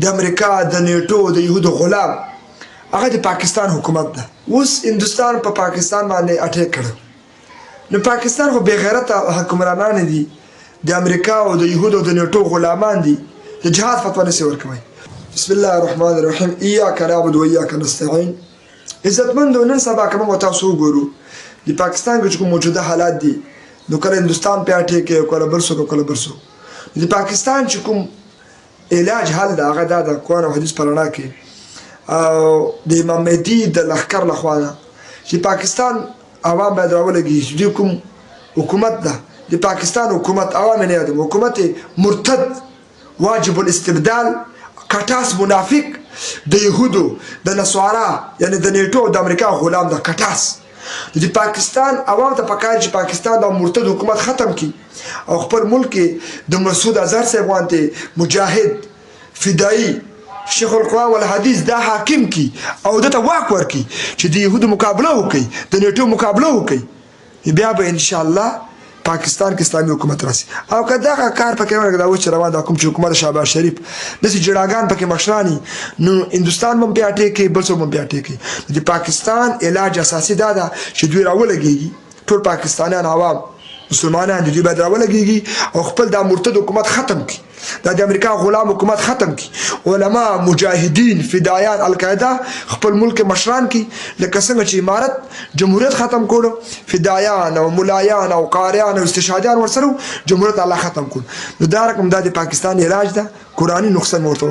د امریکا د نیټو د یهودو غلام هغه د پاکستان حکومت ده. اوس هندوستان په پاکستان باندې اټیک کړو. نو پاکستان خو بې غیرته حکمرانان دي، د امریکا او د یهودو د نیټو غلامان دي، د جهاد فتوا نشي ورکوي. بسم الله الرحمن الرحیم. ایاک نعبد و ایاک نستعین. عزتمندو، نن سبا که موږ تاسو وګورو د پاکستان کې کوم موجوده حالات دي، نو کله هندوستان په اټیک کوي، کله بل څوک، کله بل څوک. د پاکستان چې کوم علاج حل ده هغه دا د قرآن او حدیث په رڼا کې او د امام مهدي د لښکر لخوا ده چې پاکستان عوام باید راولګي چې دوی کوم حکومت ده د پاکستان حکومت عوام نه یادم حکومت مرتد واجب الاستبدال کټاس منافق د یهودو د نصارا یعنی د نیټو د امریکا غلام ده کټاس د پاکستان عوام ته پکار چې پاکستان د مرتد حکومت ختم کی او خپل ملک د مسعود اظهر صاحب وانته مجاهد فدایی شیخ القرآن والحدیث دا حاکم کی او دته واک ورکی چې د یهودو مقابله وکړي د نیټو مقابله وکړي بیا به ان شاء الله پاکستان کې اسلامي حکومت راسي. او که دغه کار پکې ورګ دا و چې روان د کوم چې حکومت شهباز شریف داسې جړاګان پکې مشرانی نو هندوستان هم بیا ټیکي بل څه هم بیا ټیکي. د پاکستان علاج اساسي دا ده چې دوی راولګيږي ټول پاکستانیان عوام مسلمانان دوی باید راولګيږي او خپل د مرتد حکومت ختم کړي، د امریکا غلام حکومت ختم کړي، علما مجاهدین فدایان القاعده خپل ملک مشران کړي، لکه څنګه چې امارت جمهوریت ختم کړو، فدایان او ملایان او قاریان او استشهادیان ورسره جمهوریت الله ختم کړ. نو دا رقم د پاکستان علاج ده، قرآني نسخه ورته